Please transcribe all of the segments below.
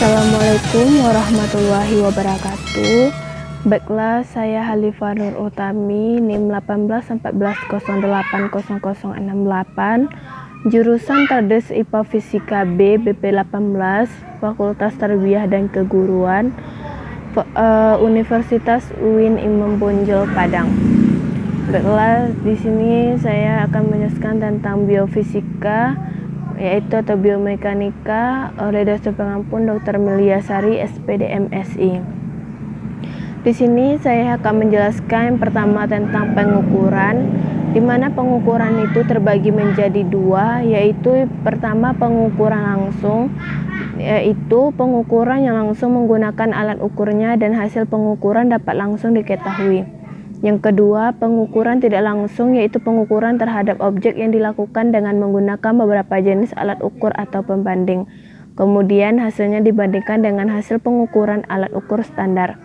Assalamualaikum warahmatullahi wabarakatuh. Baiklah, saya Halifah Nur Utami, NIM 1814080068, jurusan Tardes IPA Fisika B, BP 18, Fakultas Tarbiyah dan Keguruan, Universitas UIN Imam Bonjol Padang. Baiklah, di sini saya akan menjelaskan tentang biofisika, yaitu atau biomekanika oleh dosen pengampun Dr. Melia Sari, SPD MSI. Di sini saya akan menjelaskan yang pertama tentang pengukuran, di mana pengukuran itu terbagi menjadi dua, yaitu pertama pengukuran langsung, yaitu pengukuran yang langsung menggunakan alat ukurnya dan hasil pengukuran dapat langsung diketahui. Yang kedua, pengukuran tidak langsung, yaitu pengukuran terhadap objek yang dilakukan dengan menggunakan beberapa jenis alat ukur atau pembanding. Kemudian hasilnya dibandingkan dengan hasil pengukuran alat ukur standar.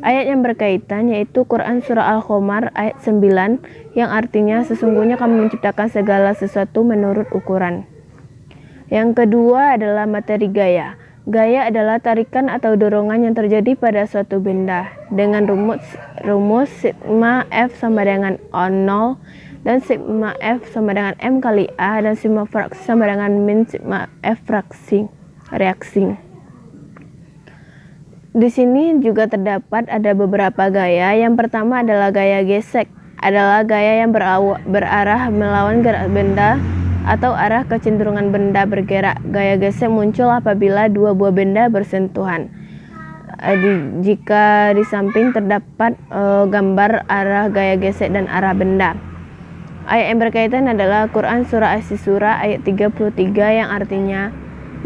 Ayat yang berkaitan yaitu Quran Surah Al-Qamar ayat 9, yang artinya sesungguhnya kami menciptakan segala sesuatu menurut ukuran. Yang kedua adalah materi gaya. Gaya adalah tarikan atau dorongan yang terjadi pada suatu benda dengan rumus sigma F sama dengan O0 dan sigma F sama dengan M kali A dan sigma fraksi sama dengan min sigma F fraksi reaksi. Di sini juga terdapat ada beberapa gaya. Yang pertama adalah gaya gesek, adalah gaya yang berarah melawan gerak benda atau arah kecenderungan benda bergerak. Gaya gesek muncul apabila dua buah benda bersentuhan. Jika di samping terdapat gambar arah gaya gesek dan arah benda. Ayat yang berkaitan adalah Quran Surah Asy-Syura ayat 33, yang artinya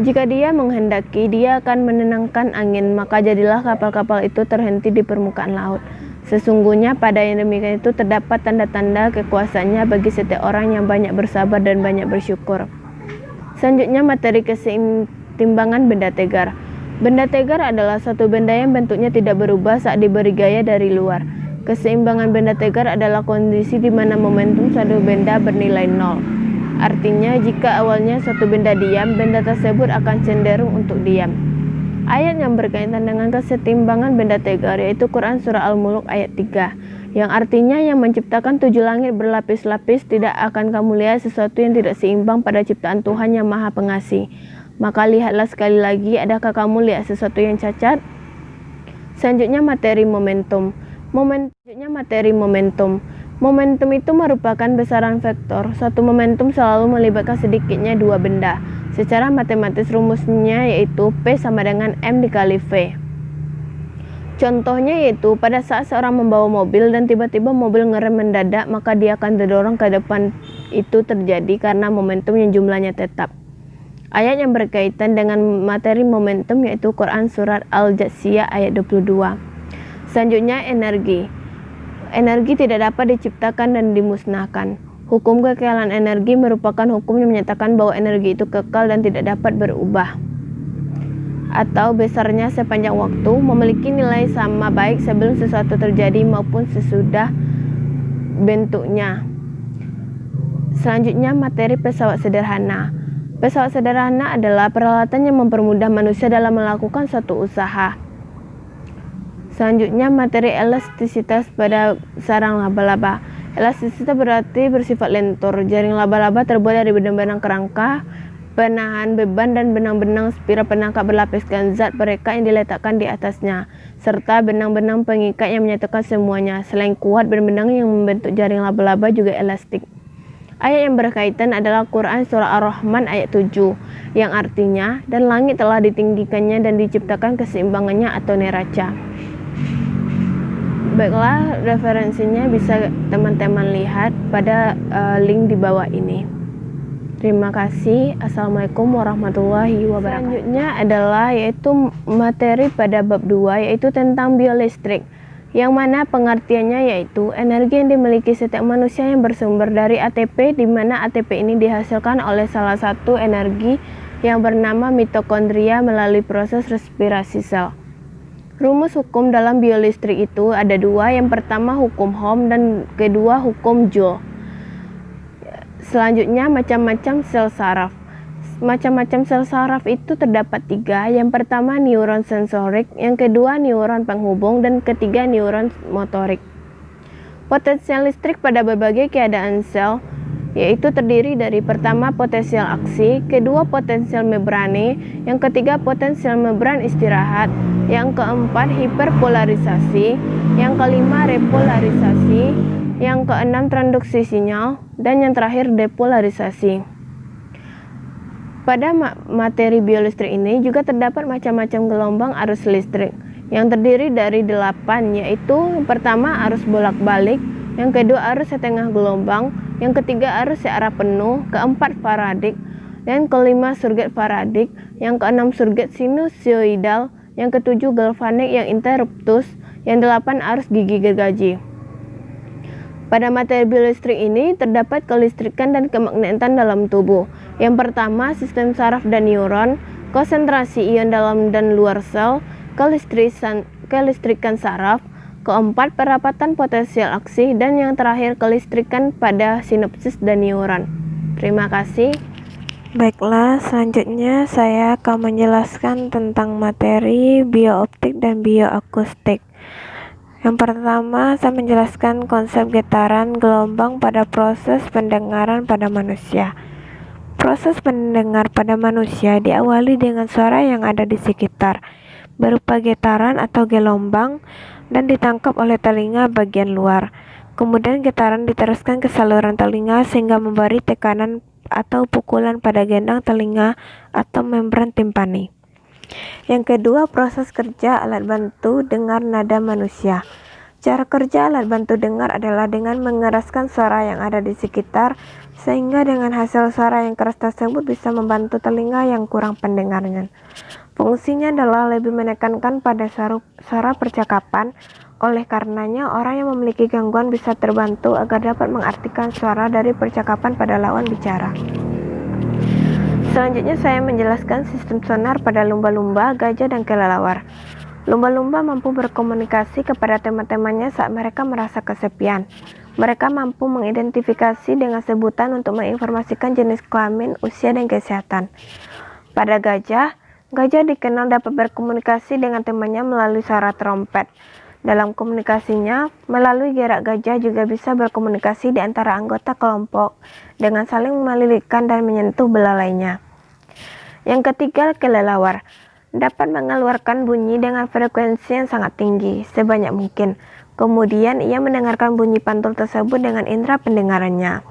jika dia menghendaki, dia akan menenangkan angin, maka jadilah kapal-kapal itu terhenti di permukaan laut. Sesungguhnya pada yang demikian itu terdapat tanda-tanda kekuasaannya bagi setiap orang yang banyak bersabar dan banyak bersyukur. Selanjutnya materi keseimbangan benda tegar. Benda tegar adalah suatu benda yang bentuknya tidak berubah saat diberi gaya dari luar. Keseimbangan benda tegar adalah kondisi di mana momentum suatu benda bernilai nol. Artinya jika awalnya suatu benda diam, benda tersebut akan cenderung untuk diam. Ayat yang berkaitan dengan kesetimbangan benda tegar yaitu Quran Surah Al-Mulk ayat 3, yang artinya yang menciptakan 7 langit berlapis-lapis tidak akan kamu lihat sesuatu yang tidak seimbang pada ciptaan Tuhan yang Maha Pengasih. Maka lihatlah sekali lagi, adakah kamu lihat sesuatu yang cacat? Selanjutnya materi momentum. Momentum itu merupakan besaran vektor. Suatu momentum selalu melibatkan sedikitnya dua benda. Secara matematis rumusnya yaitu P sama dengan M dikali V. Contohnya yaitu pada saat seorang membawa mobil dan tiba-tiba mobil ngerem mendadak, maka dia akan terdorong ke depan. Itu terjadi karena momentum yang jumlahnya tetap. Ayat yang berkaitan dengan materi momentum yaitu Quran Surat Al-Jathiyah ayat 22. Selanjutnya energi. Energi tidak dapat diciptakan dan dimusnahkan. Hukum kekekalan energi merupakan hukum yang menyatakan bahwa energi itu kekal dan tidak dapat berubah atau besarnya sepanjang waktu, memiliki nilai sama baik sebelum sesuatu terjadi maupun sesudah bentuknya. Selanjutnya materi pesawat sederhana. Pesawat sederhana adalah peralatan yang mempermudah manusia dalam melakukan suatu usaha. Selanjutnya materi elastisitas pada sarang laba-laba. Elastisitas berarti bersifat lentur. Jaring laba-laba terbuat dari benang-benang kerangka, penahan beban dan benang-benang spiral penangkap berlapiskan zat perekat yang diletakkan di atasnya, serta benang-benang pengikat yang menyatukan semuanya. Selain kuat, benang-benang yang membentuk jaring laba-laba juga elastik. Ayat yang berkaitan adalah Quran Surah Ar-Rahman ayat 7, yang artinya dan langit telah ditinggikannya dan diciptakan keseimbangannya atau neraca. Baiklah, referensinya bisa teman-teman lihat pada link di bawah ini. Terima kasih. Assalamualaikum warahmatullahi wabarakatuh. Selanjutnya adalah yaitu materi pada bab 2 yaitu tentang biolistrik, yang mana pengertiannya yaitu energi yang dimiliki setiap manusia yang bersumber dari ATP, di mana ATP ini dihasilkan oleh salah satu energi yang bernama mitokondria melalui proses respirasi sel. Rumus hukum dalam biolistrik itu ada dua, yang pertama hukum Ohm dan kedua hukum Joule. Selanjutnya macam-macam sel saraf. Macam-macam sel saraf itu terdapat 3. Yang pertama neuron sensorik, yang kedua neuron penghubung, dan ketiga neuron motorik. Potensial listrik pada berbagai keadaan sel yaitu terdiri dari pertama potensial aksi, kedua potensial membrane, yang ketiga potensial membran istirahat, yang keempat hiperpolarisasi, yang kelima repolarisasi, yang keenam transduksi sinyal, dan yang terakhir depolarisasi. Pada materi biolistrik ini juga terdapat macam-macam gelombang arus listrik yang terdiri dari 8, yaitu yang pertama arus bolak-balik, yang kedua arus setengah gelombang, yang ketiga arus searah penuh, keempat faradik, yang kelima surget faradik, yang keenam surget sinusoidal, yang ketujuh galvanik yang interruptus, yang 8 arus gigi gergaji. Pada materi biolistrik ini terdapat kelistrikan dan kemagnetan dalam tubuh. Yang pertama sistem saraf dan neuron, konsentrasi ion dalam dan luar sel, kelistrikan saraf, keempat perapatan potensial aksi, dan yang terakhir kelistrikan pada sinapsis dan neuron. Terima kasih. Baiklah, selanjutnya saya akan menjelaskan tentang materi biooptik dan bioakustik. Yang pertama, saya menjelaskan konsep getaran gelombang pada proses pendengaran pada manusia. Proses pendengar pada manusia diawali dengan suara yang ada di sekitar, berupa getaran atau gelombang, dan ditangkap oleh telinga bagian luar. Kemudian getaran diteruskan ke saluran telinga sehingga memberi tekanan atau pukulan pada gendang telinga atau membran timpani. Yang kedua, proses kerja alat bantu dengar nada manusia. Cara kerja alat bantu dengar adalah dengan mengeraskan suara yang ada di sekitar, sehingga dengan hasil suara yang keras tersebut bisa membantu telinga yang kurang pendengaran. Fungsinya adalah lebih menekankan pada suara percakapan, oleh karenanya orang yang memiliki gangguan bisa terbantu agar dapat mengartikan suara dari percakapan pada lawan bicara. Selanjutnya saya menjelaskan sistem sonar pada lumba-lumba, gajah, dan kelelawar. Lumba-lumba mampu berkomunikasi kepada teman-temannya saat mereka merasa kesepian. Mereka mampu mengidentifikasi dengan sebutan untuk menginformasikan jenis kelamin, usia, dan kesehatan. Pada gajah dikenal dapat berkomunikasi dengan temannya melalui suara trompet. Dalam komunikasinya, melalui gerak gajah juga bisa berkomunikasi di antara anggota kelompok dengan saling melilitkan dan menyentuh belalainya. Yang ketiga, kelelawar dapat mengeluarkan bunyi dengan frekuensi yang sangat tinggi sebanyak mungkin. Kemudian ia mendengarkan bunyi pantul tersebut dengan indera pendengarannya.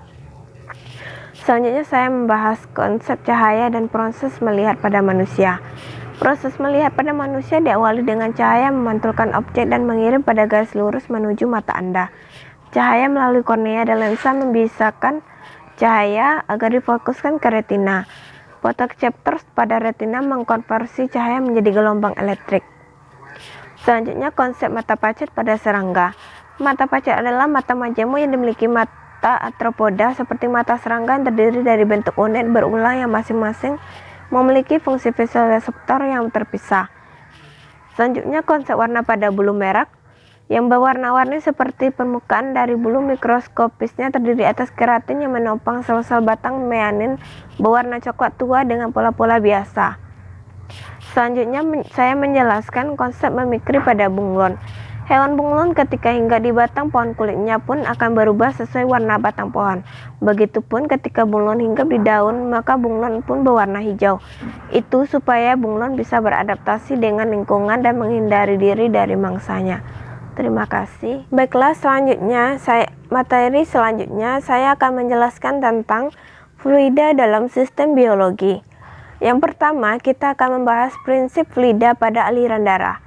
Selanjutnya saya membahas konsep cahaya dan proses melihat pada manusia. Proses melihat pada manusia diawali dengan cahaya memantulkan objek dan mengirim pada garis lurus menuju mata Anda. Cahaya melalui kornea dan lensa membiasakan cahaya agar difokuskan ke retina. Fotoreseptor pada retina mengkonversi cahaya menjadi gelombang elektrik. Selanjutnya konsep mata pacet pada serangga. Mata pacet adalah mata majemuk yang dimiliki mata arthropoda seperti mata serangga yang terdiri dari bentuk unit berulang yang masing-masing memiliki fungsi visualiseptor yang terpisah. Selanjutnya konsep warna pada bulu merak yang berwarna-warni seperti permukaan dari bulu mikroskopisnya terdiri atas keratin yang menopang sel-sel batang meanin berwarna coklat tua dengan pola-pola biasa. Selanjutnya saya menjelaskan konsep mimikri pada bunglon. Hewan bunglon ketika hinggap di batang pohon kulitnya pun akan berubah sesuai warna batang pohon. Begitupun ketika bunglon hinggap di daun, maka bunglon pun berwarna hijau. Itu supaya bunglon bisa beradaptasi dengan lingkungan dan menghindari diri dari mangsanya. Terima kasih. Baiklah, materi selanjutnya saya akan menjelaskan tentang fluida dalam sistem biologi. Yang pertama, kita akan membahas prinsip fluida pada aliran darah.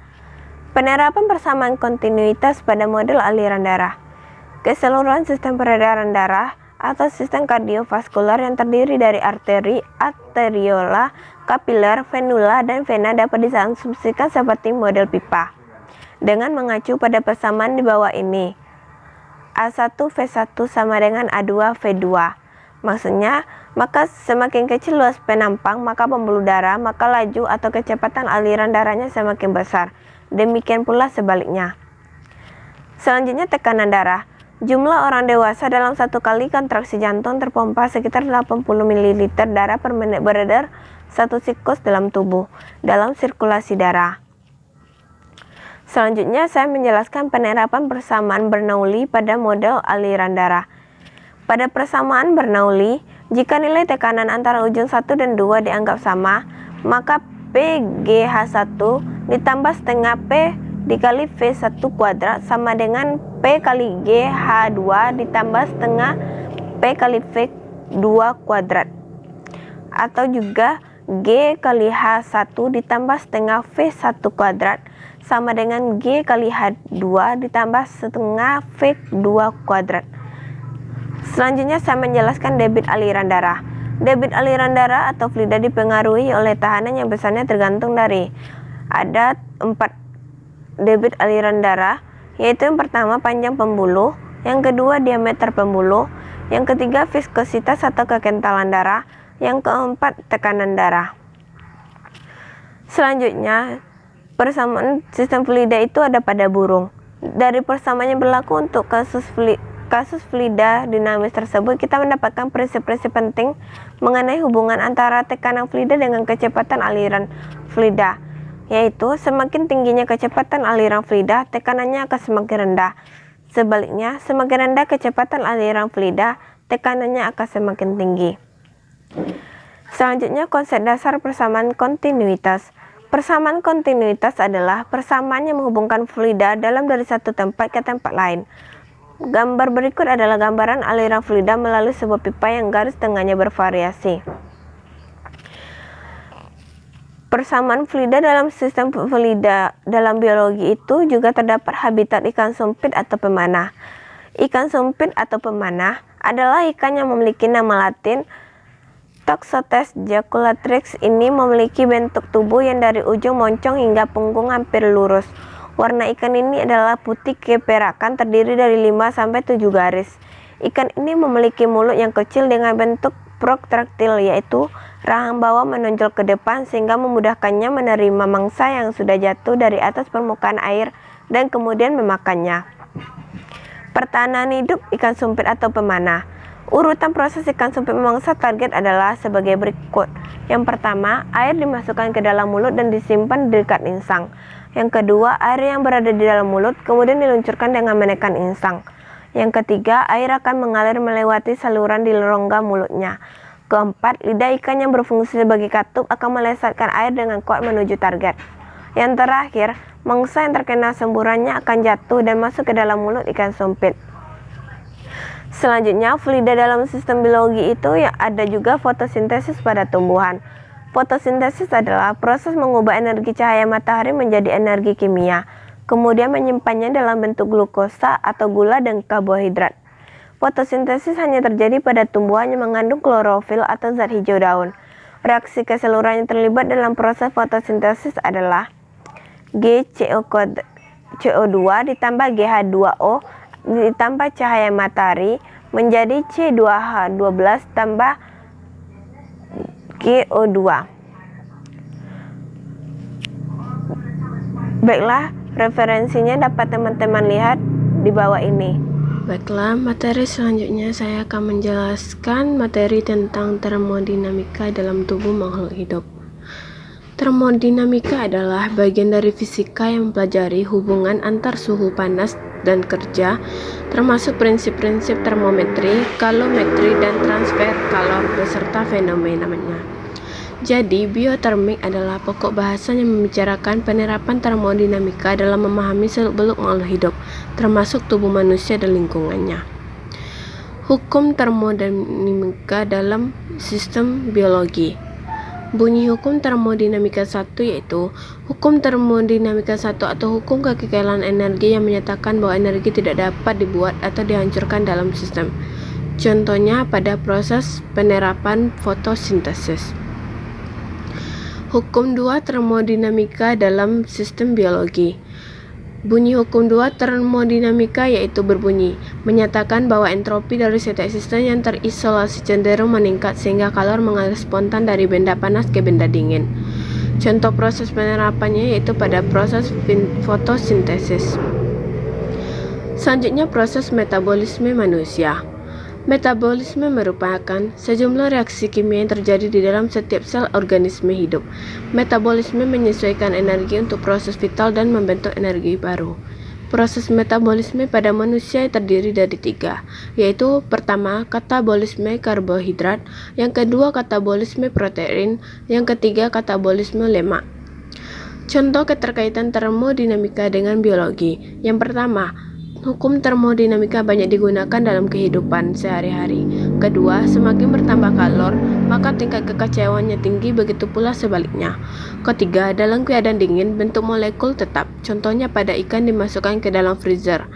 Penerapan persamaan kontinuitas pada model aliran darah. Keseluruhan sistem peredaran darah atau sistem kardiovaskular yang terdiri dari arteri, arteriola, kapiler, venula, dan vena dapat diasumsikan seperti model pipa. Dengan mengacu pada persamaan di bawah ini, A1V1 sama dengan A2V2. Maksudnya, maka semakin kecil luas penampang, maka pembuluh darah, maka laju atau kecepatan aliran darahnya semakin besar. Demikian pula sebaliknya. Selanjutnya tekanan darah. Jumlah orang dewasa dalam satu kali kontraksi jantung terpompa sekitar 80 ml darah per menit beredar satu siklus dalam tubuh, dalam sirkulasi darah. Selanjutnya saya menjelaskan penerapan persamaan Bernoulli pada model aliran darah. Pada persamaan Bernoulli, jika nilai tekanan antara ujung 1 dan 2 dianggap sama, maka PGH1 ditambah setengah P dikali V1 kuadrat sama dengan P kali GH2 ditambah setengah P kali V2 kuadrat. Atau juga G kali H1 ditambah setengah V1 kuadrat sama dengan G kali H2 ditambah setengah V2 kuadrat. Selanjutnya saya menjelaskan debit aliran darah. Debit aliran darah atau fluida dipengaruhi oleh tekanan yang besarnya tergantung dari ada 4 debit aliran darah, yaitu yang pertama panjang pembuluh, yang kedua diameter pembuluh, yang ketiga viskositas atau kekentalan darah, yang keempat tekanan darah. Selanjutnya persamaan sistem fluida itu ada pada burung. Dari persamaan yang berlaku untuk kasus fluida dinamis tersebut, kita mendapatkan prinsip-prinsip penting mengenai hubungan antara tekanan fluida dengan kecepatan aliran fluida, yaitu semakin tingginya kecepatan aliran fluida, tekanannya akan semakin rendah. Sebaliknya, semakin rendah kecepatan aliran fluida, tekanannya akan semakin tinggi. Selanjutnya, konsep dasar persamaan kontinuitas. Persamaan kontinuitas adalah persamaan yang menghubungkan fluida dari satu tempat ke tempat lain. Gambar berikut adalah gambaran aliran fluida melalui sebuah pipa yang garis tengahnya bervariasi. Persamaan fluida dalam sistem fluida dalam biologi itu juga terdapat habitat ikan sumpit atau pemanah. Ikan sumpit atau pemanah adalah ikan yang memiliki nama latin Toxotes jaculatrix. Ini memiliki bentuk tubuh yang dari ujung moncong hingga punggung hampir lurus. Warna ikan ini adalah putih keperakan, terdiri dari 5-7 garis. Ikan ini memiliki mulut yang kecil dengan bentuk protraktil, yaitu rahang bawah menonjol ke depan sehingga memudahkannya menerima mangsa yang sudah jatuh dari atas permukaan air dan kemudian memakannya. Pertahanan hidup ikan sumpit atau pemanah. Urutan proses ikan sumpit memangsa target adalah sebagai berikut. Yang pertama, air dimasukkan ke dalam mulut dan disimpan di dekat insang. Yang kedua, air yang berada di dalam mulut kemudian diluncurkan dengan menekan insang. Yang ketiga, air akan mengalir melewati saluran di rongga mulutnya. Keempat, lidah ikan yang berfungsi sebagai katup akan melesatkan air dengan kuat menuju target. Yang terakhir, mangsa yang terkena semburannya akan jatuh dan masuk ke dalam mulut ikan sumpit. Selanjutnya, fluida dalam sistem biologi itu yang ada juga fotosintesis pada tumbuhan. Fotosintesis adalah proses mengubah energi cahaya matahari menjadi energi kimia, kemudian menyimpannya dalam bentuk glukosa atau gula dan karbohidrat. Fotosintesis hanya terjadi pada tumbuhan yang mengandung klorofil atau zat hijau daun. Reaksi keseluruhan yang terlibat dalam proses fotosintesis adalah GCO2 ditambah GH2O ditambah cahaya matahari menjadi C2H12 tambah GO2. Baiklah, referensinya dapat teman-teman lihat di bawah ini. Baiklah, materi selanjutnya saya akan menjelaskan materi tentang termodinamika dalam tubuh makhluk hidup. Termodinamika adalah bagian dari fisika yang mempelajari hubungan antar suhu panas dan kerja, termasuk prinsip-prinsip termometri, kalometri, dan transfer kalor beserta fenomenanya. Jadi, biotermik adalah pokok bahasan yang membicarakan penerapan termodinamika dalam memahami seluk-beluk makhluk hidup, termasuk tubuh manusia dan lingkungannya. Hukum termodinamika dalam sistem biologi. Bunyi hukum termodinamika 1 yaitu hukum termodinamika 1 atau hukum kekekalan energi yang menyatakan bahwa energi tidak dapat dibuat atau dihancurkan dalam sistem. Contohnya pada proses penerapan fotosintesis. Hukum 2 termodinamika dalam sistem biologi. Bunyi hukum 2 termodinamika yaitu berbunyi, menyatakan bahwa entropi dari setiap sistem yang terisolasi cenderung meningkat sehingga kalor mengalir spontan dari benda panas ke benda dingin. Contoh proses penerapannya yaitu pada proses fotosintesis. Selanjutnya, proses metabolisme manusia. Metabolisme merupakan sejumlah reaksi kimia yang terjadi di dalam setiap sel organisme hidup. Metabolisme menyesuaikan energi untuk proses vital dan membentuk energi baru. Proses metabolisme pada manusia terdiri dari 3, yaitu pertama, katabolisme karbohidrat, yang kedua, katabolisme protein, yang ketiga, katabolisme lemak. Contoh keterkaitan termodinamika dengan biologi. Yang pertama, hukum termodinamika banyak digunakan dalam kehidupan sehari-hari. Kedua, semakin bertambah kalor, maka tingkat kekacauannya tinggi, begitu pula sebaliknya. Ketiga, dalam keadaan dingin, bentuk molekul tetap. Contohnya pada ikan dimasukkan ke dalam freezer,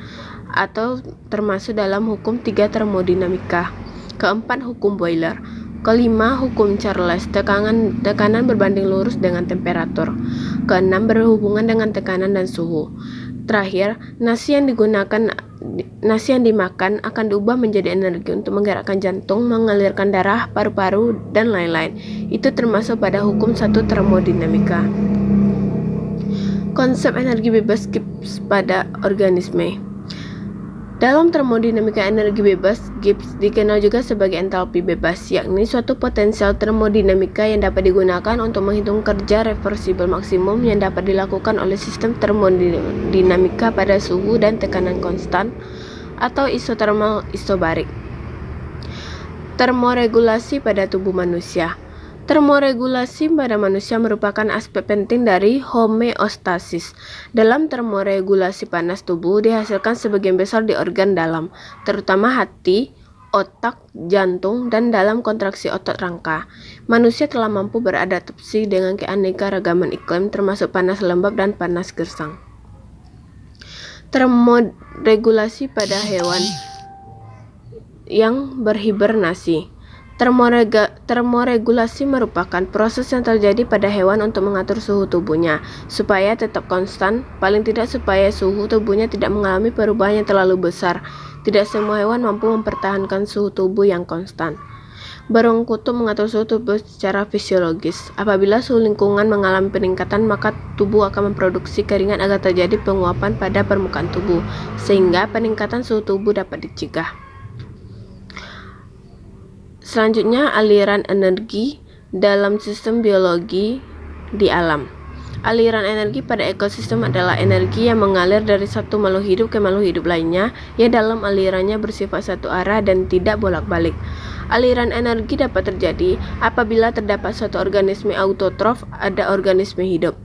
atau termasuk dalam hukum 3 termodinamika. Keempat, hukum Boiler. Kelima, hukum Charles, tekanan berbanding lurus dengan temperatur. Keenam, berhubungan dengan tekanan dan suhu. Terakhir, nasi yang dimakan akan diubah menjadi energi untuk menggerakkan jantung, mengalirkan darah, paru-paru, dan lain-lain. Itu termasuk pada hukum 1 termodinamika. Konsep energi bebas Gibbs pada organisme. Dalam termodinamika energi bebas, Gibbs dikenal juga sebagai entalpi bebas, yakni suatu potensial termodinamika yang dapat digunakan untuk menghitung kerja reversibel maksimum yang dapat dilakukan oleh sistem termodinamika pada suhu dan tekanan konstan atau isotermal isobarik. Termoregulasi pada tubuh manusia. Termoregulasi pada manusia merupakan aspek penting dari homeostasis. Dalam termoregulasi panas tubuh dihasilkan sebagian besar di organ dalam, terutama hati, otak, jantung, dan dalam kontraksi otot rangka. Manusia telah mampu beradaptasi dengan keanekaragaman iklim, termasuk panas lembab dan panas gersang. Termoregulasi pada hewan yang berhibernasi. Termoregulasi merupakan proses yang terjadi pada hewan untuk mengatur suhu tubuhnya supaya tetap konstan, paling tidak supaya suhu tubuhnya tidak mengalami perubahan yang terlalu besar. Tidak semua hewan mampu mempertahankan suhu tubuh yang konstan. Burung kutub mengatur suhu tubuh secara fisiologis. Apabila suhu lingkungan mengalami peningkatan, maka tubuh akan memproduksi keringat agar terjadi penguapan pada permukaan tubuh, sehingga peningkatan suhu tubuh dapat dicegah. Selanjutnya, aliran energi dalam sistem biologi di alam. Aliran energi pada ekosistem adalah energi yang mengalir dari satu makhluk hidup ke makhluk hidup lainnya, yang dalam alirannya bersifat satu arah dan tidak bolak-balik. Aliran energi dapat terjadi apabila terdapat suatu organisme autotrof, ada organisme hidup.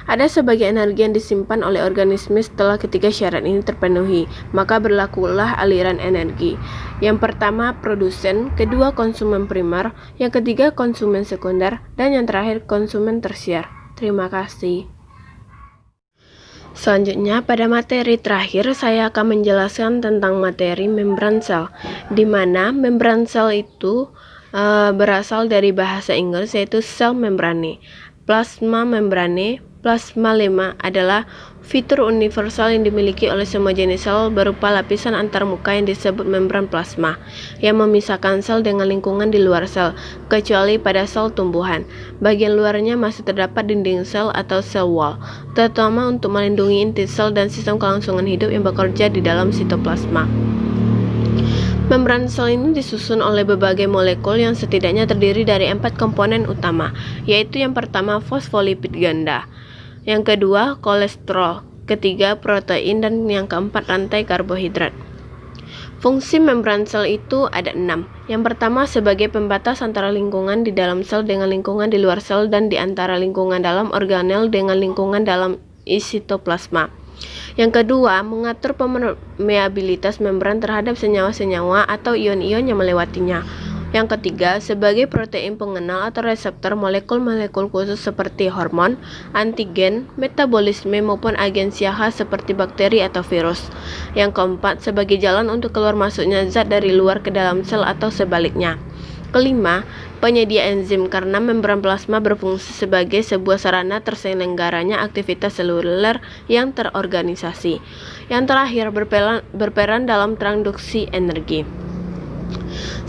Ada sebagian energi yang disimpan oleh organisme setelah ketiga syarat ini terpenuhi, maka berlakulah aliran energi. Yang pertama, produsen, kedua, konsumen primer, yang ketiga, konsumen sekunder, dan yang terakhir, konsumen tersier. Terima kasih. Selanjutnya, pada materi terakhir, saya akan menjelaskan tentang materi membran sel, di mana membran sel itu berasal dari bahasa Inggris, yaitu sel membrane. Plasma membrane, plasma lemma adalah fitur universal yang dimiliki oleh semua jenis sel berupa lapisan antarmuka yang disebut membran plasma, yang memisahkan sel dengan lingkungan di luar sel, kecuali pada sel tumbuhan. Bagian luarnya masih terdapat dinding sel atau sel wall, terutama untuk melindungi inti sel dan sistem kelangsungan hidup yang bekerja di dalam sitoplasma. Membran sel ini disusun oleh berbagai molekul yang setidaknya terdiri dari 4 komponen utama, yaitu yang pertama fosfolipid ganda, yang kedua kolesterol, ketiga protein, dan yang keempat rantai karbohidrat. Fungsi membran sel itu ada 6. Yang pertama sebagai pembatas antara lingkungan di dalam sel dengan lingkungan di luar sel dan di antara lingkungan dalam organel dengan lingkungan dalam sitoplasma. Yang kedua, mengatur permeabilitas membran terhadap senyawa-senyawa atau ion-ion yang melewatinya. Yang ketiga, sebagai protein pengenal atau reseptor molekul-molekul khusus seperti hormon, antigen, metabolisme maupun agen siaha seperti bakteri atau virus. Yang keempat, sebagai jalan untuk keluar masuknya zat dari luar ke dalam sel atau sebaliknya. Kelima, penyedia enzim karena membran plasma berfungsi sebagai sebuah sarana terselenggaranya aktivitas seluler yang terorganisasi. Yang terakhir, berperan dalam transduksi energi.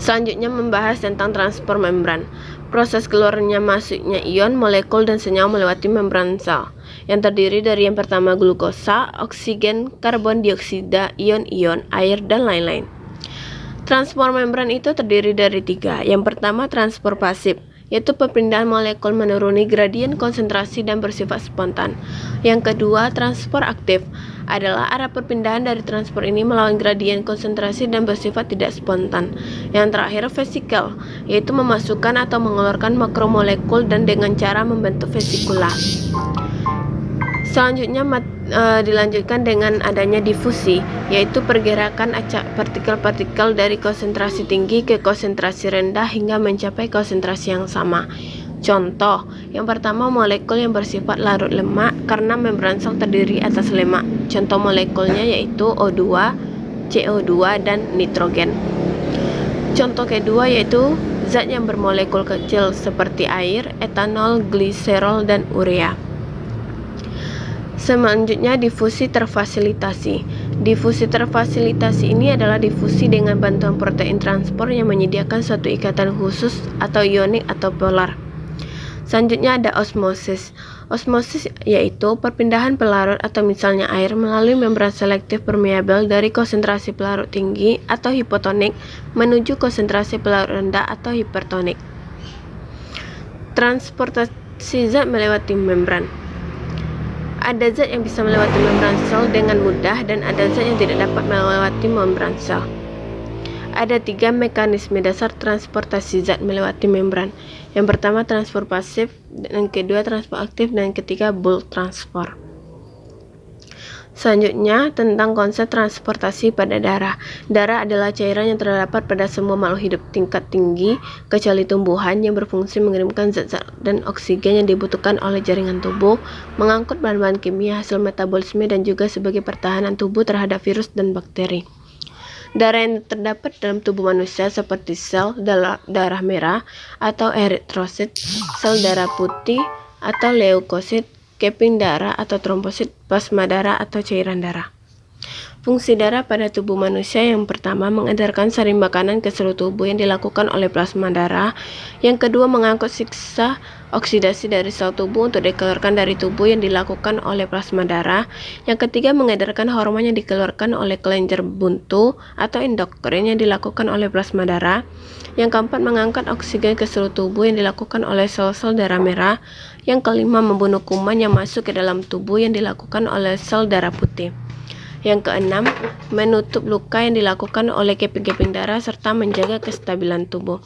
Selanjutnya membahas tentang transport membran. Proses keluarnya masuknya ion, molekul, dan senyawa melewati membran sel yang terdiri dari yang pertama glukosa, oksigen, karbon dioksida, ion-ion, air, dan lain-lain. Transport membran itu terdiri dari 3. Yang pertama transport pasif, yaitu perpindahan molekul menuruni gradien konsentrasi dan bersifat spontan. Yang kedua, transport aktif adalah arah perpindahan dari transport ini melawan gradien konsentrasi dan bersifat tidak spontan. Yang terakhir, vesikal, yaitu memasukkan atau mengeluarkan makromolekul dan dengan cara membentuk vesikula. Selanjutnya dilanjutkan dengan adanya difusi, yaitu pergerakan acak partikel-partikel dari konsentrasi tinggi ke konsentrasi rendah hingga mencapai konsentrasi yang sama. Contoh, yang pertama molekul yang bersifat larut lemak karena membran sel terdiri atas lemak. Contoh molekulnya yaitu O2, CO2, dan nitrogen. Contoh kedua yaitu zat yang bermolekul kecil seperti air, etanol, gliserol, dan urea. Selanjutnya difusi terfasilitasi. Difusi terfasilitasi ini adalah difusi dengan bantuan protein transport yang menyediakan suatu ikatan khusus atau ionik atau polar. Selanjutnya ada osmosis. Osmosis yaitu perpindahan pelarut atau misalnya air melalui membran selektif permeabel dari konsentrasi pelarut tinggi atau hipotonik menuju konsentrasi pelarut rendah atau hipertonik. Transportasi zat melewati membran. Ada zat yang bisa melewati membran sel dengan mudah dan ada zat yang tidak dapat melewati membran sel. Ada 3 mekanisme dasar transportasi zat melewati membran. Yang pertama transport pasif, yang kedua transport aktif, dan yang ketiga bulk transport. Selanjutnya tentang konsep transportasi pada darah. Darah adalah cairan yang terdapat pada semua makhluk hidup tingkat tinggi kecuali tumbuhan yang berfungsi mengirimkan zat-zat dan oksigen yang dibutuhkan oleh jaringan tubuh, mengangkut bahan-bahan kimia hasil metabolisme dan juga sebagai pertahanan tubuh terhadap virus dan bakteri. Darah yang terdapat dalam tubuh manusia seperti sel darah merah atau eritrosit, sel darah putih atau leukosit, keping darah atau trombosit, plasma darah atau cairan darah. Fungsi darah pada tubuh manusia yang pertama mengedarkan sari makanan ke seluruh tubuh yang dilakukan oleh plasma darah. Yang kedua mengangkut siksa oksidasi dari sel tubuh untuk dikeluarkan dari tubuh yang dilakukan oleh plasma darah. Yang ketiga mengedarkan hormon yang dikeluarkan oleh kelenjar buntu atau endokrin yang dilakukan oleh plasma darah. Yang keempat mengangkat oksigen ke seluruh tubuh yang dilakukan oleh sel-sel darah merah. Yang kelima membunuh kuman yang masuk ke dalam tubuh yang dilakukan oleh sel darah putih. Yang keenam, menutup luka yang dilakukan oleh keping-keping darah serta menjaga kestabilan tubuh.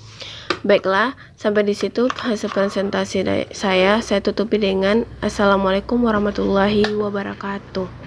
Baiklah, sampai di situ hasil presentasi saya tutupi dengan Assalamualaikum warahmatullahi wabarakatuh.